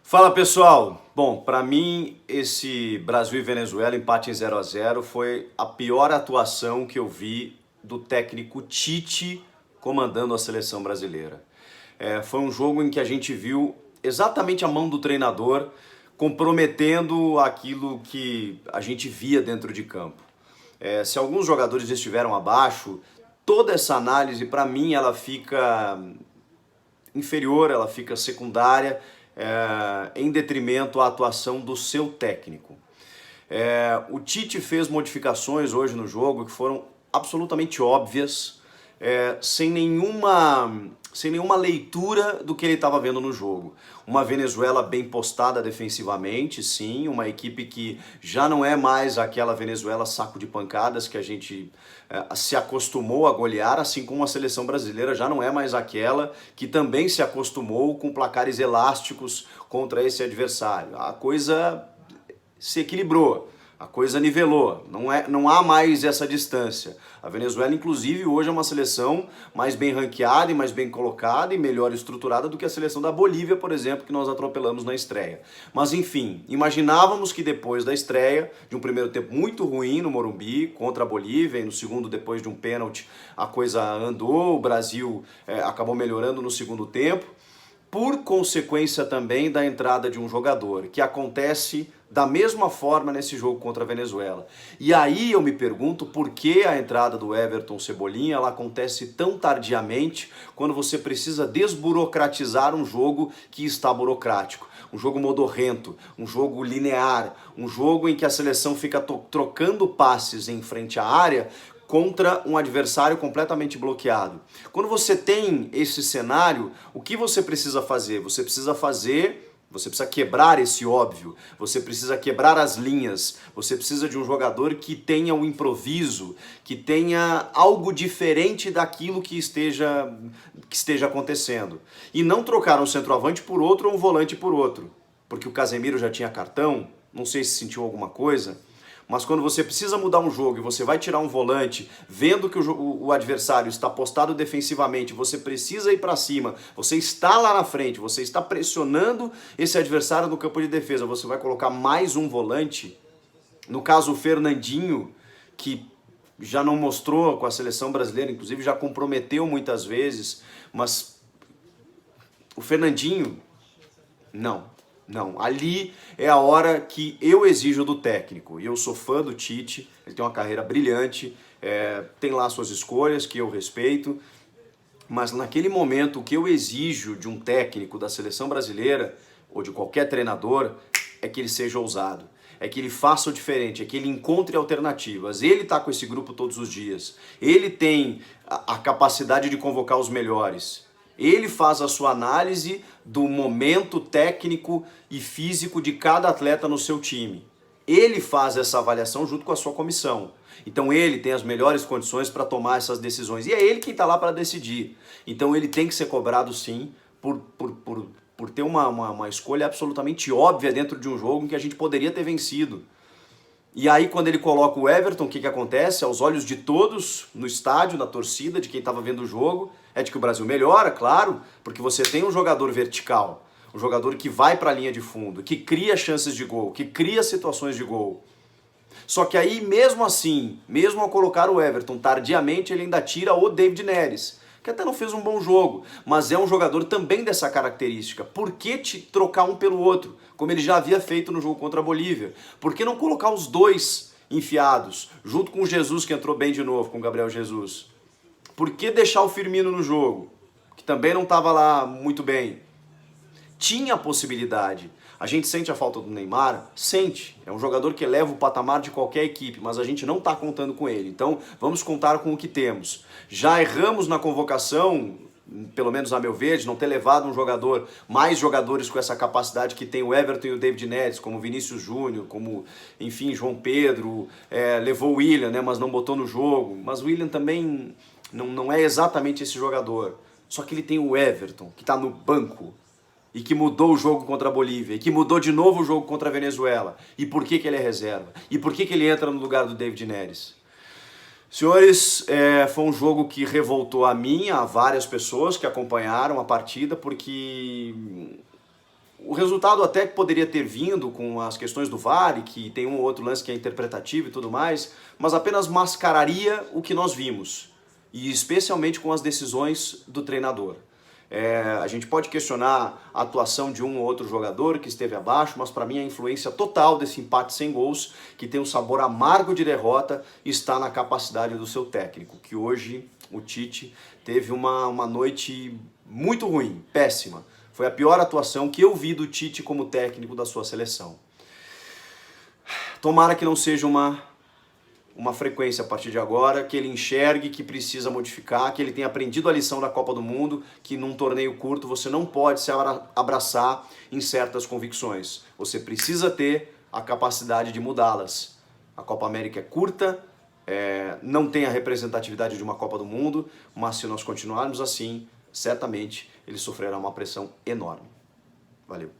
Fala pessoal, bom, para mim esse Brasil e Venezuela empate em 0-0 foi a pior atuação que eu vi do técnico Tite comandando a seleção brasileira. Foi um jogo em que a gente viu exatamente a mão do treinador comprometendo aquilo que a gente via dentro de campo. Se alguns jogadores estiveram abaixo, toda essa análise para mim ela fica inferior, ela fica secundária, em detrimento à atuação do seu técnico. O Tite fez modificações hoje no jogo que foram absolutamente óbvias, sem nenhuma leitura do que ele estava vendo no jogo. Uma Venezuela bem postada defensivamente, sim, uma equipe que já não é mais aquela Venezuela saco de pancadas que a gente se acostumou a golear, assim como a seleção brasileira já não é mais aquela que também se acostumou com placares elásticos contra esse adversário. A coisa se equilibrou. A coisa nivelou, não há mais essa distância. A Venezuela, inclusive, hoje é uma seleção mais bem ranqueada e mais bem colocada e melhor estruturada do que a seleção da Bolívia, por exemplo, que nós atropelamos na estreia. Mas, enfim, imaginávamos que depois da estreia, de um primeiro tempo muito ruim no Morumbi, contra a Bolívia, e no segundo, depois de um pênalti, a coisa andou, o Brasil acabou melhorando no segundo tempo, por consequência também da entrada de um jogador, que acontece da mesma forma nesse jogo contra a Venezuela. E aí eu me pergunto por que a entrada do Everton Cebolinha ela acontece tão tardiamente quando você precisa desburocratizar um jogo que está burocrático. Um jogo modorrento, um jogo linear, um jogo em que a seleção fica trocando passes em frente à área contra um adversário completamente bloqueado. Quando você tem esse cenário, o que você precisa fazer? Você precisa quebrar esse óbvio, você precisa quebrar as linhas, você precisa de um jogador que tenha um improviso, que tenha algo diferente daquilo que esteja acontecendo. E não trocar um centroavante por outro ou um volante por outro, porque o Casemiro já tinha cartão, não sei se sentiu alguma coisa. Mas quando você precisa mudar um jogo e você vai tirar um volante, vendo que o adversário está postado defensivamente, você precisa ir para cima, você está lá na frente, você está pressionando esse adversário no campo de defesa, você vai colocar mais um volante, no caso o Fernandinho, que já não mostrou com a seleção brasileira, inclusive já comprometeu muitas vezes, mas o Fernandinho, não. Não, ali é a hora que eu exijo do técnico. E eu sou fã do Tite, ele tem uma carreira brilhante, tem lá suas escolhas que eu respeito, mas naquele momento o que eu exijo de um técnico da seleção brasileira, ou de qualquer treinador, é que ele seja ousado. É que ele faça o diferente, é que ele encontre alternativas. Ele está com esse grupo todos os dias. Ele tem a capacidade de convocar os melhores. Ele faz a sua análise do momento técnico e físico de cada atleta no seu time. Ele faz essa avaliação junto com a sua comissão. Então ele tem as melhores condições para tomar essas decisões. E é ele quem está lá para decidir. Então ele tem que ser cobrado sim por ter uma escolha absolutamente óbvia dentro de um jogo em que a gente poderia ter vencido. E aí quando ele coloca o Everton, o que acontece? Aos olhos de todos, no estádio, na torcida, de quem estava vendo o jogo, é de que o Brasil melhora, claro, porque você tem um jogador vertical, um jogador que vai para a linha de fundo, que cria chances de gol, que cria situações de gol. Só que aí, mesmo assim, mesmo ao colocar o Everton tardiamente, ele ainda tira o David Neres, que até não fez um bom jogo, mas é um jogador também dessa característica. Por que te trocar um pelo outro, como ele já havia feito no jogo contra a Bolívia? Por que não colocar os dois enfiados, junto com o Jesus, que entrou bem de novo, com o Gabriel Jesus? Por que deixar o Firmino no jogo, que também não estava lá muito bem? Tinha a possibilidade. A gente sente a falta do Neymar? Sente. É um jogador que eleva o patamar de qualquer equipe, mas a gente não está contando com ele. Então, vamos contar com o que temos. Já erramos na convocação, pelo menos a meu ver, de não ter levado um jogador, mais jogadores com essa capacidade que tem o Everton e o David Neres, como Vinícius Júnior, como, enfim, João Pedro, levou o William, né, mas não botou no jogo. Mas o William também não é exatamente esse jogador. Só que ele tem o Everton, que está no banco, e que mudou o jogo contra a Bolívia, e que mudou de novo o jogo contra a Venezuela. E por que ele é reserva? E por que ele entra no lugar do David Neres? Senhores, foi um jogo que revoltou a mim, a várias pessoas que acompanharam a partida, porque O resultado até que poderia ter vindo com as questões do VAR, que tem um ou outro lance que é interpretativo e tudo mais, mas apenas mascararia o que nós vimos, e especialmente com as decisões do treinador. A gente pode questionar a atuação de um ou outro jogador que esteve abaixo, mas para mim a influência total desse empate sem gols, que tem um sabor amargo de derrota, está na capacidade do seu técnico, que hoje o Tite teve uma noite muito ruim, péssima. Foi a pior atuação que eu vi do Tite como técnico da sua seleção. Tomara que não seja uma frequência a partir de agora, que ele enxergue que precisa modificar, que ele tenha aprendido a lição da Copa do Mundo, que num torneio curto você não pode se abraçar em certas convicções. Você precisa ter a capacidade de mudá-las. A Copa América é curta, não tem a representatividade de uma Copa do Mundo, mas se nós continuarmos assim, certamente ele sofrerá uma pressão enorme. Valeu.